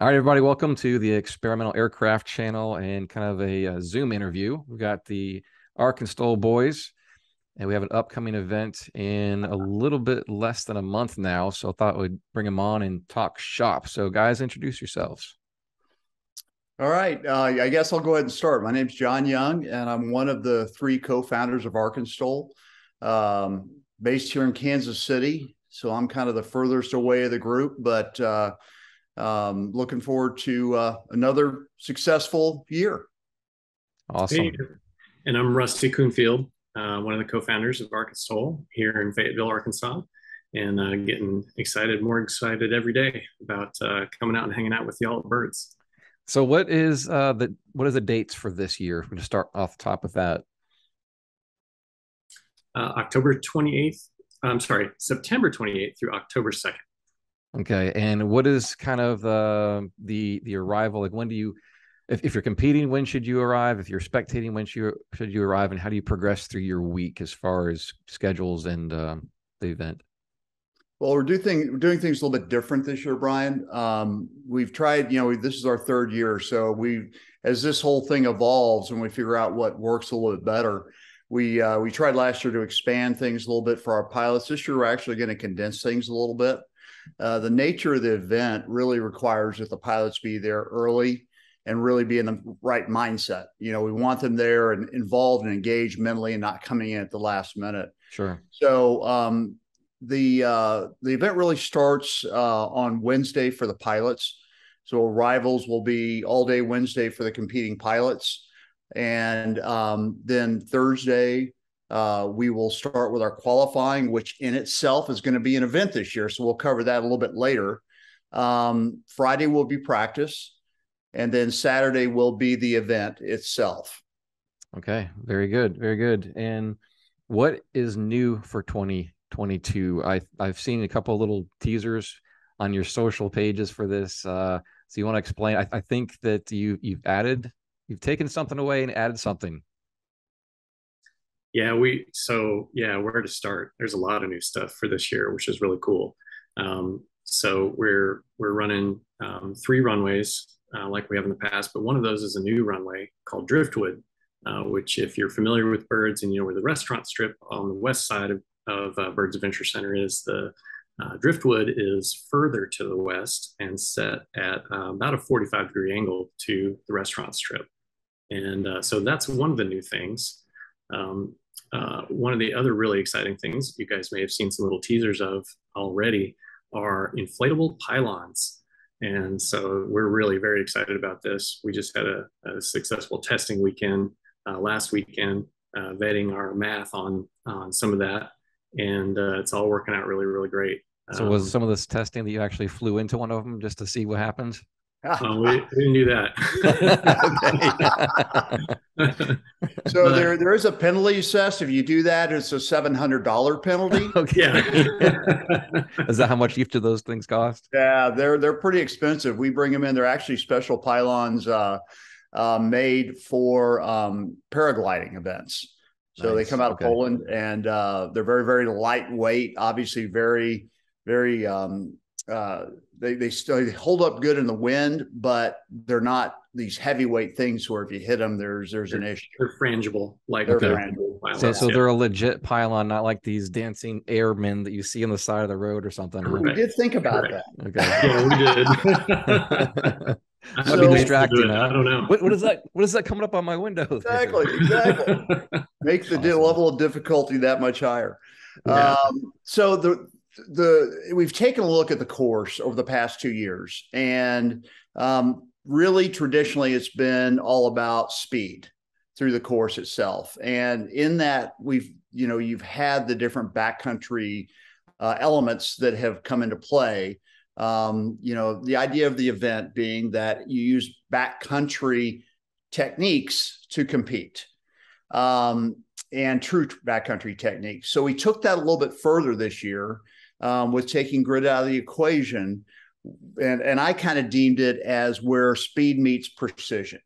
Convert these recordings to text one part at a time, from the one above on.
All right, everybody, welcome to the Experimental Aircraft channel and kind of a Zoom interview. We've got the ArkanSTOL boys, and we have an upcoming event in a little bit less than a month now, so I thought we'd bring them on and talk shop. So, guys, introduce yourselves. All right. I guess I'll go ahead and start. My name's John Young, and I'm one of the three co-founders of ArkanSTOL, based here in Kansas City. So I'm kind of the furthest away of the group, but looking forward to another successful year. Awesome. Hey, and I'm Rusty Coonfield, one of the co-founders of ArkanSTOL here in Fayetteville, Arkansas, and getting more excited every day about coming out and hanging out with y'all at Birds. So what is the dates for this year? We're going to start off the top with that. October 28th. I'm sorry, September 28th through October 2nd. Okay, and what is kind of the arrival? Like, when do you, if you're competing, when should you arrive? If you're spectating, when should you arrive? And how do you progress through your week as far as schedules and the event? Well, we're doing things a little bit different this year, Brian. We've tried, this is our third year. So as this whole thing evolves and we figure out what works a little bit better, we tried last year to expand things a little bit for our pilots. This year, we're actually going to condense things a little bit. The nature of the event really requires that the pilots be there early and really be in the right mindset. We want them there and involved and engaged mentally and not coming in at the last minute. Sure. So, the event really starts on Wednesday for the pilots. So arrivals will be all day Wednesday for the competing pilots. And then Thursday, we will start with our qualifying, which in itself is going to be an event this year. So we'll cover that a little bit later. Friday will be practice. And then Saturday will be the event itself. Okay. Very good. Very good. And what is new for 2022? I've seen a couple of little teasers on your social pages for this. So you want to explain? I think that you've taken something away and added something. Yeah, where to start? There's a lot of new stuff for this year, which is really cool. So we're running 3 runways like we have in the past, but one of those is a new runway called Driftwood, which, if you're familiar with Birds and you know where the restaurant strip on the west side of Birds Adventure Center is, the Driftwood is further to the west and set at about a 45-degree angle to the restaurant strip. And so that's one of the new things. One of the other really exciting things you guys may have seen some little teasers of already are inflatable pylons. And so we're really very excited about this. We just had a successful testing weekend last weekend, vetting our math on some of that. And it's all working out really, really great. So was some of this testing that you actually flew into one of them just to see what happens? We didn't do that. So there is a penalty assessed. If you do that, it's a $700 penalty. Okay. Is that how much each of those things cost? Yeah, they're pretty expensive. We bring them in. They're actually special pylons made for paragliding events. So Nice. They come out of Poland, and they're very, very lightweight. Obviously, very, very. They still hold up good in the wind, but they're not these heavyweight things where if you hit them, there's an issue. They're frangible, like they're frangible. So they're a legit pylon, not like these dancing airmen that you see on the side of the road or something. Huh? We did think about that. Okay. Yeah, we did. Might be distracting. I don't know. What is that? What is that coming up on my window? Exactly. Make the level of difficulty that much higher. Yeah. So we've taken a look at the course over the past 2 years, and really traditionally it's been all about speed through the course itself. And in that, you've had the different backcountry elements that have come into play. The idea of the event being that you use backcountry techniques to compete, and true backcountry techniques. So we took that a little bit further this year with taking grid out of the equation. And I kind of deemed it as where speed meets precision.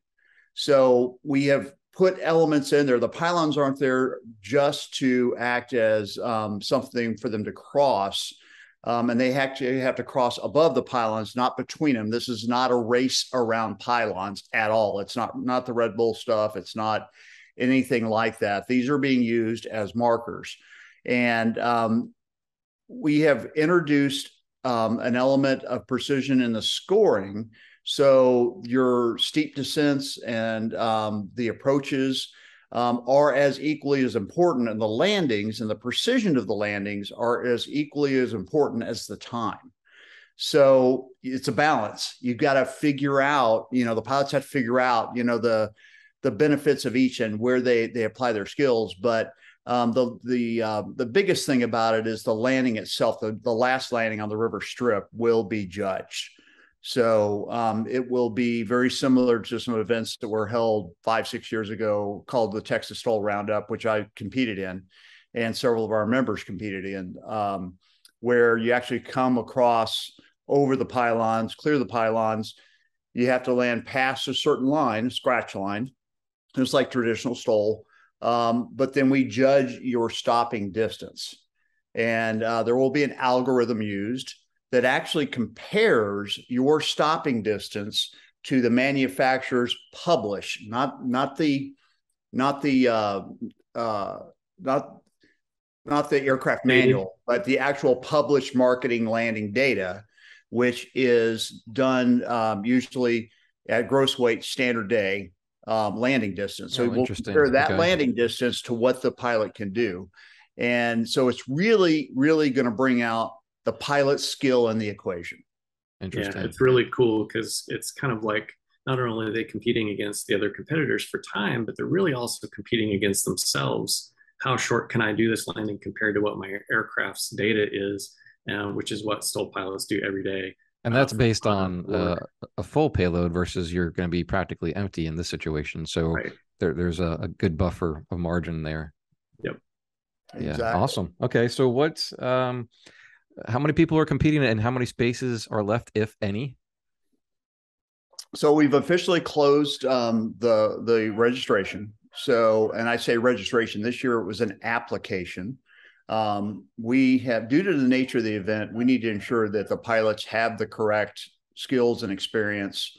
So we have put elements in there. The pylons aren't there just to act as something for them to cross. and they actually have to cross above the pylons, not between them. This is not a race around pylons at all. It's not the Red Bull stuff. It's not anything like that. These are being used as markers. And we have introduced an element of precision in the scoring. So your steep descents and the approaches are as equally as important, and the landings and the precision of the landings are as equally as important as the time. So it's a balance. You've got to figure out, the pilots have to figure out, the benefits of each and where they apply their skills. But the biggest thing about it is the landing itself. The last landing on the river strip will be judged. So it will be very similar to some events that were held 5-6 years ago called the Texas STOL Roundup, which I competed in, and several of our members competed in, where you actually come across over the pylons, clear the pylons. You have to land past a certain line, a scratch line. It's like traditional STOL. But then we judge your stopping distance. And there will be an algorithm used that actually compares your stopping distance to the manufacturer's published, not the aircraft manual, but the actual published marketing landing data, which is done usually at gross weight standard day landing distance. So we'll compare that landing distance to what the pilot can do. And so it's really, really going to bring out the pilot's skill in the equation. Interesting. Yeah, it's really cool because it's kind of like not only are they competing against the other competitors for time, but they're really also competing against themselves. How short can I do this landing compared to what my aircraft's data is, which is what STOL pilots do every day. And that's based on a full payload versus you're going to be practically empty in this situation. So there's a good buffer of margin there. Yep. Yeah. Exactly. Awesome. Okay. So what's how many people are competing and how many spaces are left, if any? So we've officially closed the registration. So, and I say registration, this year it was an application. We have, due to the nature of the event, we need to ensure that the pilots have the correct skills and experience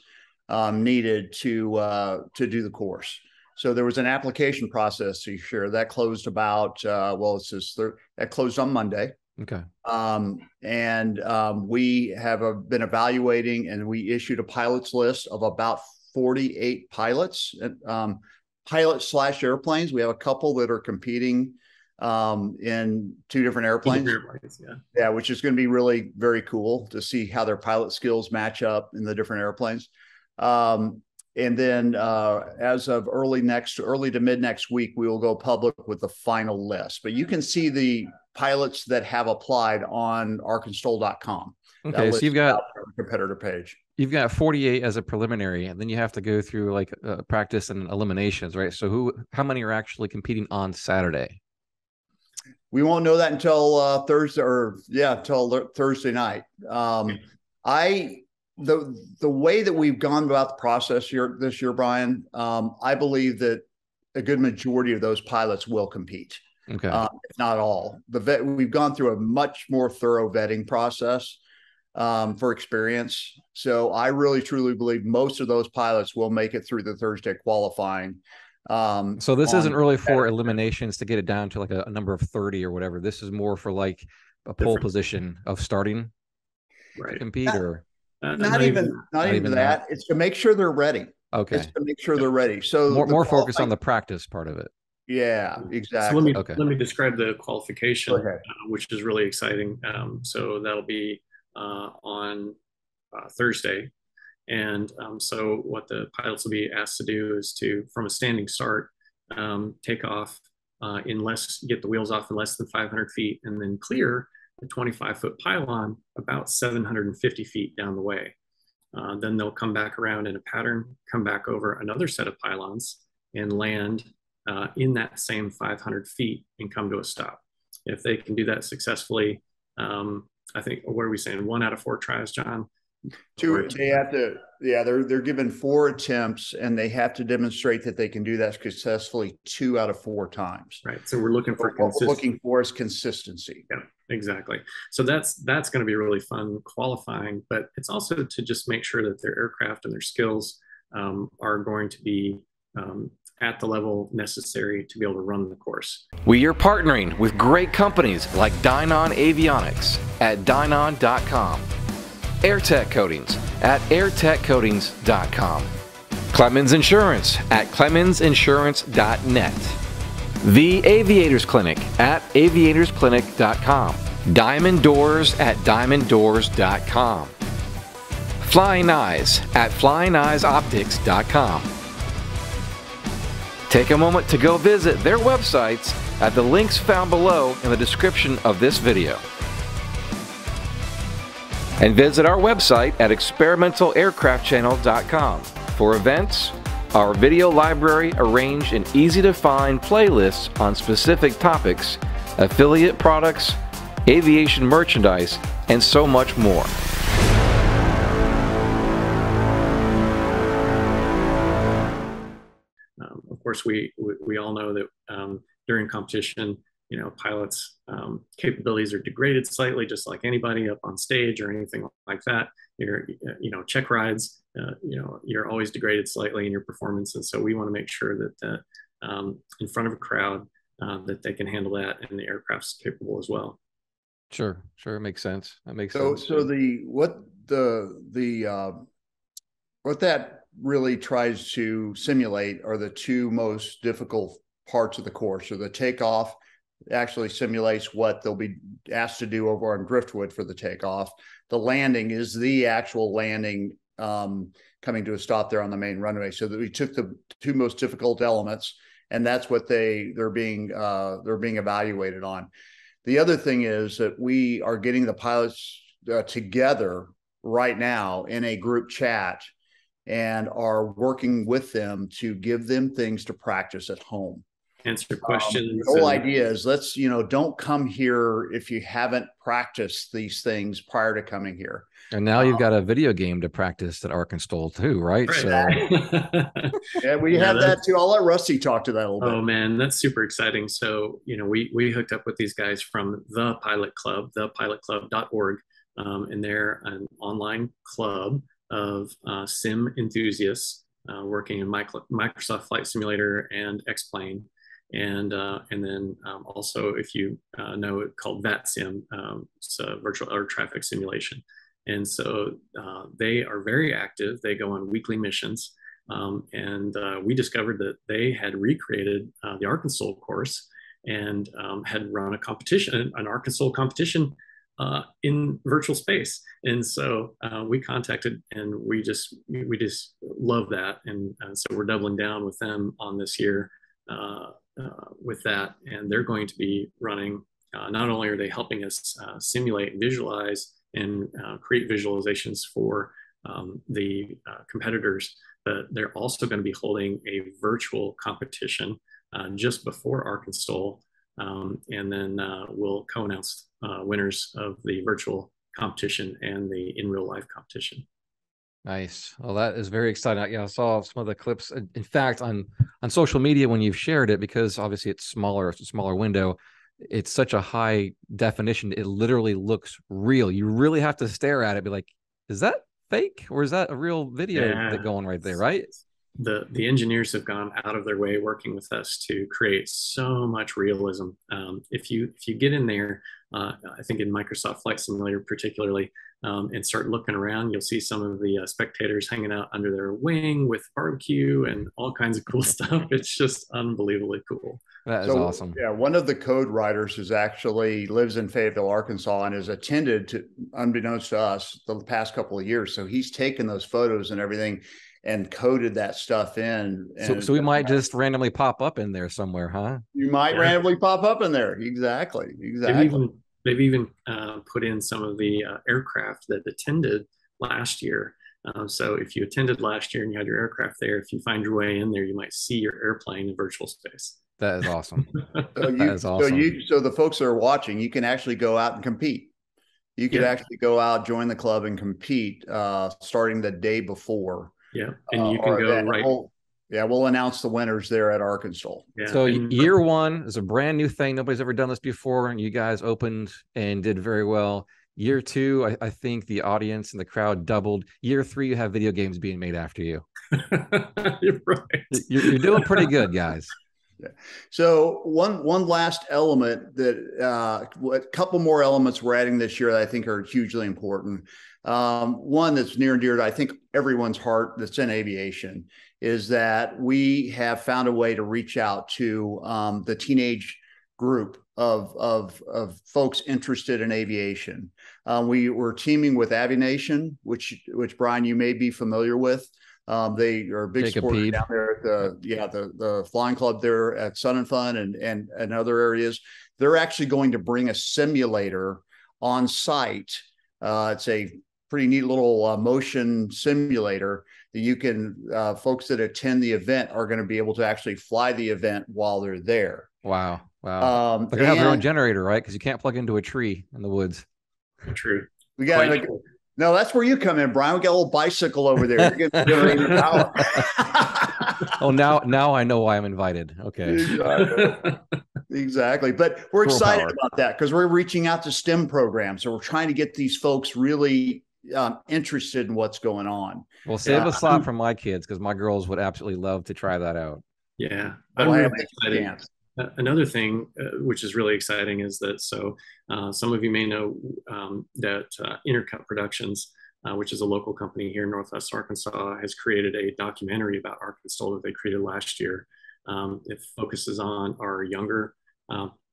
needed to do the course. So there was an application process to share that closed about, that closed on Monday. Okay. We have been evaluating, and we issued a pilots list of about 48 pilots, pilot/airplanes. We have a couple that are competing in 2 different airplanes. Yeah, which is going to be really very cool to see how their pilot skills match up in the different airplanes. And then as of early to mid next week, we will go public with the final list. But you can see the pilots that have applied on ArkanSTOL.com. Okay, so you've got competitor page. You've got 48 as a preliminary, and then you have to go through like practice and eliminations, right? So how many are actually competing on Saturday? We won't know that until Thursday night. The way that we've gone about the process this year, Brian, I believe that a good majority of those pilots will compete. Okay. If not all. We've gone through a much more thorough vetting process for experience. So I really, truly believe most of those pilots will make it through the Thursday qualifying. So this isn't really for eliminations to get it down to like a number of 30 or whatever. This is more for like a pole position of starting to compete, or not even that. It's to make sure they're ready. Okay. It's to make sure they're ready. So more focus on the practice part of it. Yeah, exactly. So let me describe the qualification, which is really exciting. So that'll be on Thursday. And so what the pilots will be asked to do is from a standing start, take off get the wheels off in less than 500 feet, and then clear the 25-foot pylon about 750 feet down the way. Then they'll come back around in a pattern, come back over another set of pylons, and land in that same 500 feet and come to a stop. If they can do that successfully, I think, what are we saying? 1 out of 4 tries, John? They have to, yeah, they're given 4 attempts, and they have to demonstrate that they can do that successfully 2 out of 4 times. Right. So we're looking for what we're looking for is consistency. Yeah, exactly. So that's going to be really fun qualifying, but it's also to just make sure that their aircraft and their skills are going to be at the level necessary to be able to run the course. We are partnering with great companies like Dynon Avionics at Dynon.com, Airtech Coatings at AirtechCoatings.com, Clemens Insurance at ClemensInsurance.net, the Aviators Clinic at AviatorsClinic.com, Diamond Doors at DiamondDoors.com, Flying Eyes at FlyingEyesOptics.com. Take a moment to go visit their websites at the links found below in the description of this video. And visit our website at ExperimentalAircraftChannel.com for events, our video library arranged in easy-to-find playlists on specific topics, affiliate products, aviation merchandise, and so much more. Of course, we all know that during competition, you know, pilots' capabilities are degraded slightly, just like anybody up on stage or anything like that. You know, check rides, you know, you're always degraded slightly in your performance, and so we want to make sure that in front of a crowd that they can handle that, and the aircraft's capable as well. Sure, it makes sense. That makes sense. So what that really tries to simulate are the 2 most difficult parts of the course. So the takeoff actually simulates what they'll be asked to do over on driftwood for the takeoff. The landing is the actual landing, coming to a stop there on the main runway. So that we took the 2 most difficult elements, and that's what they're being evaluated on. The other thing is that we are getting the pilots together right now in a group chat and are working with them to give them things to practice at home. Answer questions. The whole idea is don't come here if you haven't practiced these things prior to coming here. And now you've got a video game to practice at ArkanSTOL too, right? Right. So yeah, we have that too. I'll let Rusty talk to that a little bit. Oh man, that's super exciting. So, you know, we hooked up with these guys from the Pilot Club, thepilotclub.org, and they're an online club of sim enthusiasts working in Microsoft Flight Simulator and X-Plane. And then also, if you know it, called VATSIM, it's a virtual air traffic simulation. And so they are very active. They go on weekly missions. And we discovered that they had recreated the ArkanSTOL course and had run a competition, an ArkanSTOL competition in virtual space. And so we contacted, and we just love that. And so we're doubling down with them on this year with that. And they're going to be running, not only are they helping us simulate and visualize and create visualizations for the competitors, but they're also going to be holding a virtual competition just before ArkanSTOL. And then we'll co-announce winners of the virtual competition and the in real life competition. Nice. Well, that is very exciting. Yeah, I saw some of the clips. In fact, on social media when you've shared it, because obviously it's smaller, it's a smaller window. It's such a high definition. It literally looks real. You really have to stare at it, be like, is that fake or is that a real video that going right there? Right. The engineers have gone out of their way working with us to create so much realism. If you get in there, I think in Microsoft Flight Simulator particularly, and start looking around, you'll see some of the spectators hanging out under their wing with barbecue and all kinds of cool stuff. It's just unbelievably cool. That is awesome. Yeah, one of the code writers who's actually lives in Fayetteville, Arkansas, and has attended to, unbeknownst to us, the past couple of years. So he's taken those photos and everything and coded that stuff in. And so we might just randomly pop up in there somewhere, huh? You might randomly pop up in there. Exactly. They've even put in some of the aircraft that attended last year. So if you attended last year and you had your aircraft there, if you find your way in there, you might see your airplane in virtual space. That is awesome. That is awesome. So the folks that are watching, you can actually go out and compete. You could actually go out, join the club, and compete starting the day before. Yeah, and you can go right. We'll announce the winners there at ArkanSTOL. Yeah. So year one is a brand new thing. Nobody's ever done this before, and you guys opened and did very well. Year two, I think the audience and the crowd doubled. Year three, you have video games being made after you. You're right. You're doing pretty good, guys. Yeah. So one last element that a couple more elements we're adding this year that I think are hugely important. One that's near and dear to I think everyone's heart that's in aviation is that we have found a way to reach out to the teenage group of folks interested in aviation. We were teaming with Aviation, which Brian, you may be familiar with. They are a big supporter down there at the flying club there at Sun and Fun and other areas. They're actually going to bring a simulator on site. It's a pretty neat little motion simulator that you can folks that attend the event are going to be able to actually fly the event while they're there. Wow. They're gonna have their own generator, right? Because you can't plug into a tree in the woods. True. We got no, that's where you come in, Brian. We got a little bicycle over there. You're getting generator power. Oh, now I know why I'm invited. Okay. Exactly. But we're excited about that because we're reaching out to STEM programs. So we're trying to get these folks really interested in what's going on. Well, save a slot for my kids because my girls would absolutely love to try that out. Yeah. I'm really excited. Another thing which is really exciting is that some of you may know that Intercut Productions, which is a local company here in Northwest Arkansas, has created a documentary about ArkanSTOL that they created last year. It focuses on our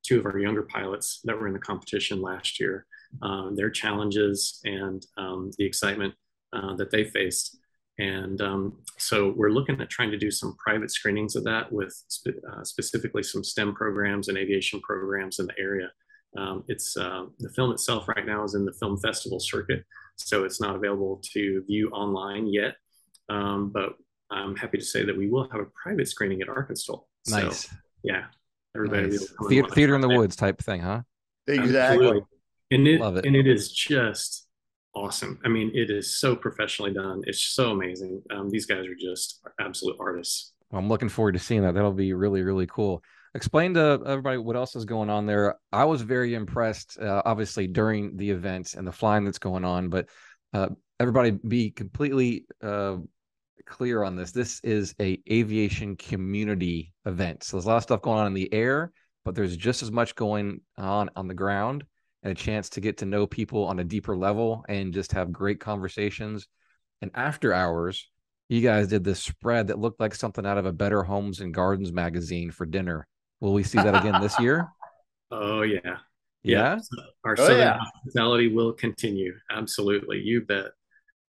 two of our younger pilots that were in the competition last year, their challenges and the excitement that they faced. And so we're looking at trying to do some private screenings of that with specifically some STEM programs and aviation programs in the area. The film itself right now is in the film festival circuit, so it's not available to view online yet. But I'm happy to say that we will have a private screening at ArkanSTOL. Nice. So, yeah. Everybody nice. Theater in the woods type thing, huh? Exactly. Love it. And it is just awesome. I mean, it is so professionally done. It's so amazing. These guys are just absolute artists. Well, I'm looking forward to seeing that. That'll be really, really cool. Explain to everybody what else is going on there. I was very impressed, obviously, during the event and the flying that's going on, but everybody be completely clear on this. This is a aviation community event. So there's a lot of stuff going on in the air, but there's just as much going on the ground, and a chance to get to know people on a deeper level and just have great conversations. And after hours, you guys did this spread that looked like something out of a Better Homes and Gardens magazine for dinner. Will we see that again this year? Oh, yeah. Yeah? Our Southern hospitality will continue. Absolutely. You bet.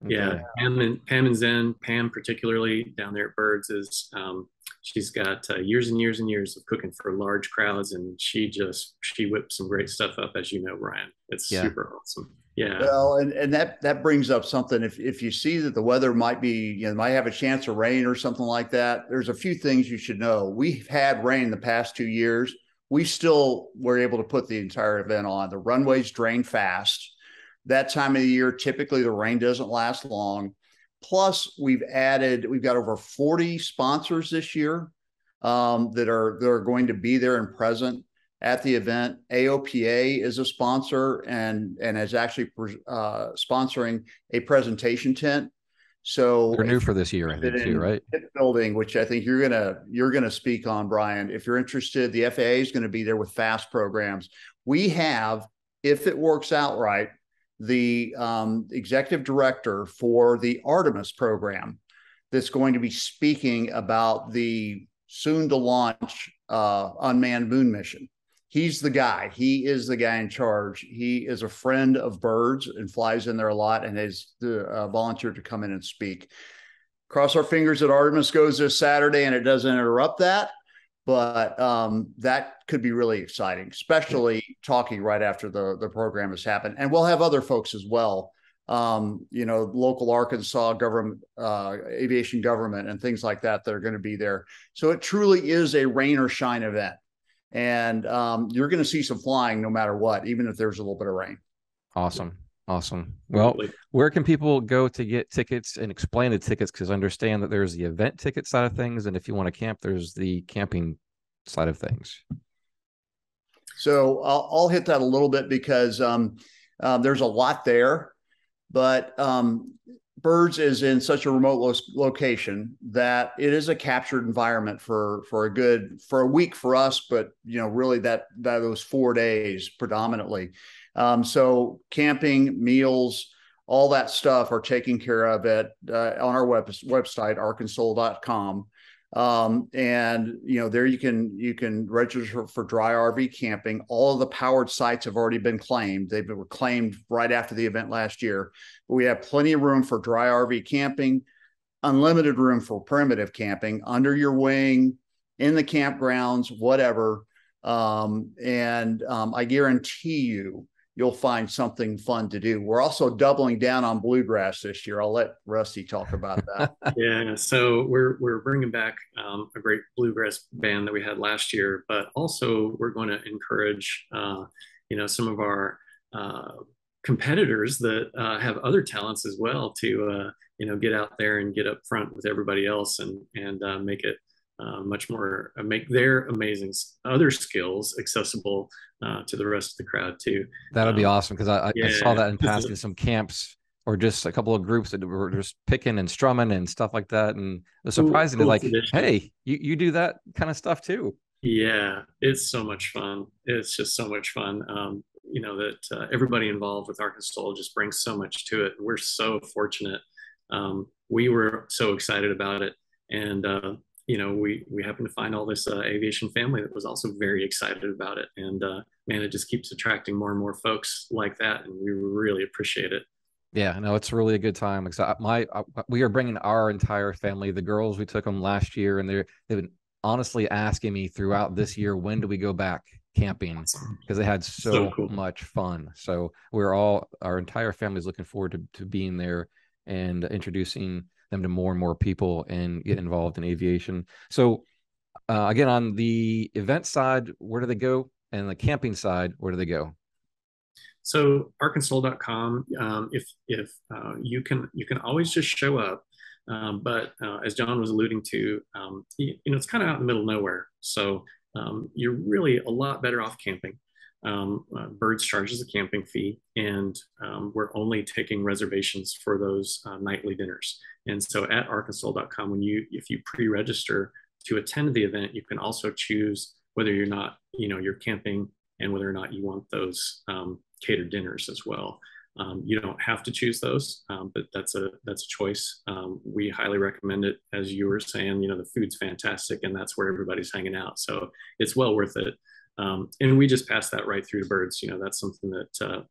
Okay. Yeah. Pam and Zen, Pam particularly down there at Birds she's got years and years and years of cooking for large crowds, and she whips some great stuff up, as you know, Brian. It's super awesome. Yeah. Well, and that brings up something. If you see that the weather might have a chance of rain or something like that, there's a few things you should know. We've had rain the past 2 years. We still were able to put the entire event on. The runways drain fast. That time of the year, typically the rain doesn't last long. Plus, we've got over 40 sponsors this year that are going to be there and present at the event. AOPA is a sponsor and is actually sponsoring a presentation tent. So they're new for this year, I think, too, right? Building, which I think you're gonna speak on, Brian. If you're interested, the FAA is going to be there with FAST programs. We have, if it works out right, the executive director for the Artemis program that's going to be speaking about the soon to launch unmanned moon mission. He's the guy. He is the guy in charge. He is a friend of Birds and flies in there a lot and has volunteered to come in and speak. Cross our fingers that Artemis goes this Saturday and it doesn't interrupt that. But that could be really exciting, especially talking right after the program has happened. And we'll have other folks as well, local Arkansas government, aviation government and things like that are going to be there. So it truly is a rain or shine event. And you're going to see some flying no matter what, even if there's a little bit of rain. Awesome. Awesome. Well, where can people go to get tickets, and explain the tickets? Because I understand that there's the event ticket side of things, and if you want to camp, there's the camping side of things. So I'll hit that a little bit because there's a lot there, but Birds is in such a remote location that it is a captured environment for a week for us, but really that those 4 days predominantly. So camping, meals, all that stuff are taken care of at on our website, ArkanSTOL.com. And there you can register for dry RV camping. All of the powered sites have already been claimed. They were claimed right after the event last year. But we have plenty of room for dry RV camping, unlimited room for primitive camping under your wing, in the campgrounds, whatever. I guarantee you'll find something fun to do. We're also doubling down on bluegrass this year. I'll let Rusty talk about that. Yeah, so we're bringing back a great bluegrass band that we had last year, but also we're going to encourage some of our competitors that have other talents as well to get out there and get up front with everybody else and make it much more make their amazing other skills accessible to the rest of the crowd too. That'll be awesome, because I saw that in passing some camps, or just a couple of groups that were just picking and strumming and stuff like that, and it was surprising to hey, you do that kind of stuff too. Yeah, it's so much fun. It's just so much fun. That everybody involved with ArkanSTOL just brings so much to it. We're so fortunate. We were so excited about it, and we happened to find all this aviation family that was also very excited about it. And man, it just keeps attracting more and more folks like that, and we really appreciate it. Yeah, no, it's really a good time. We are bringing our entire family. The girls, we took them last year, and they've been honestly asking me throughout this year, when do we go back camping? Because they had so cool. much fun. So our entire family is looking forward to being there and introducing them to more and more people and get involved in aviation. So again, on the event side, where do they go? And the camping side, where do they go? So ArkanSTOL.com, if you can always just show up. But as John was alluding to, it's kind of out in the middle of nowhere. So you're really a lot better off camping. Birds charges a camping fee, and we're only taking reservations for those nightly dinners. And so at ArkanSTOL.com, if you pre-register to attend the event, you can also choose whether you're not, you're camping, and whether or not you want those catered dinners as well. You don't have to choose those, but that's a choice. We highly recommend it. As you were saying, the food's fantastic, and that's where everybody's hanging out. So it's well worth it. And we just pass that right through to Birds. That's something that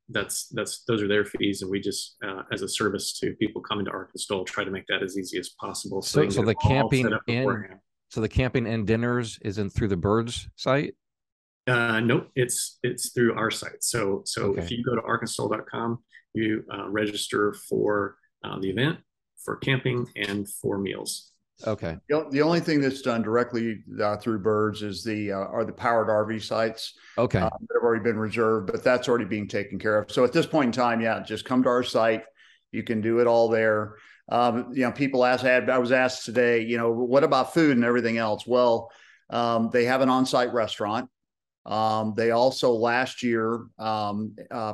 those are their fees, and we just as a service to people coming to ArkanSTOL, try to make that as easy as possible. So the camping and dinners isn't through the Birds site? Nope, it's through our site. So okay. If you go to ArkanSTOL.com, you register for the event, for camping, and for meals. Okay. The only thing that's done directly through Birds is are the powered RV sites. Okay. That have already been reserved, but that's already being taken care of. So at this point in time, just come to our site. You can do it all there. People ask. I was asked today, what about food and everything else? Well, they have an on-site restaurant. They also last year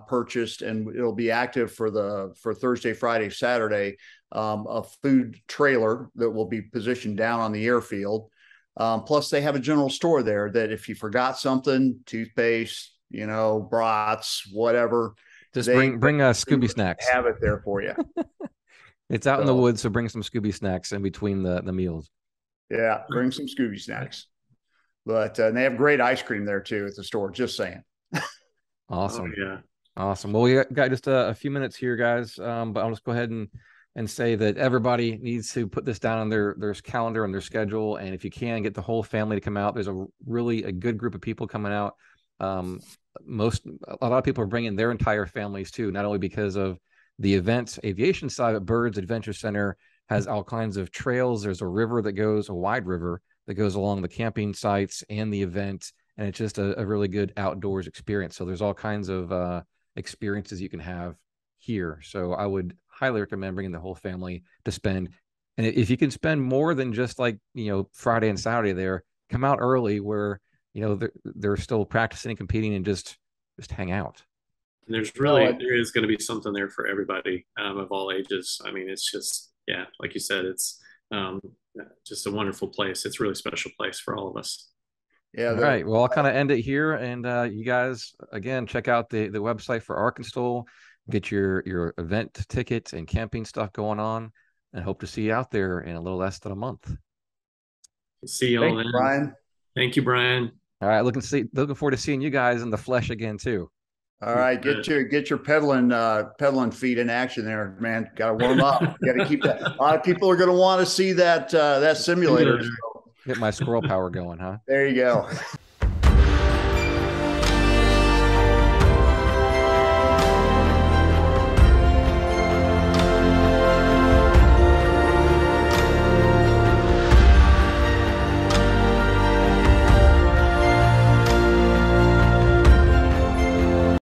purchased, and it'll be active for Thursday, Friday, Saturday, a food trailer that will be positioned down on the airfield. Plus they have a general store there that if you forgot something, toothpaste, brats, whatever, just bring Scooby snacks. Have it there for you. It's out in the woods, so bring some Scooby snacks in between the meals. Yeah, bring some Scooby snacks. But they have great ice cream there too at the store. Just saying. Awesome. Oh, yeah. Awesome. Well, we got just a few minutes here, guys. But I'll just go ahead and say that everybody needs to put this down on their calendar and their schedule. And if you can, get the whole family to come out. There's a good group of people coming out. A lot of people are bringing their entire families too, not only because of the event aviation side, but Birds Adventure Center has all kinds of trails. There's a river that goes, a wide river that goes along the camping sites and the event. And it's just a really good outdoors experience. So there's all kinds of experiences you can have here. So I would highly recommend bringing the whole family to spend. And if you can spend more than just like, Friday and Saturday there, come out early where, they're still practicing and competing, and just hang out. And there is going to be something there for everybody of all ages. I mean, it's just, yeah, like you said, it's just a wonderful place. It's a really special place for all of us. Yeah. All right. Well, I'll kind of end it here. And you guys, again, check out the website for ArkanSTOL, get your event tickets and camping stuff going on, and hope to see you out there in a little less than a month. See you all then. Brian. Thank you, Brian. All right. Looking forward to seeing you guys in the flesh again, too. All right, get your pedaling feet in action there, man. Got to warm up. Got to keep that. A lot of people are going to want to see that simulator. So. Get my squirrel power going, huh? There you go.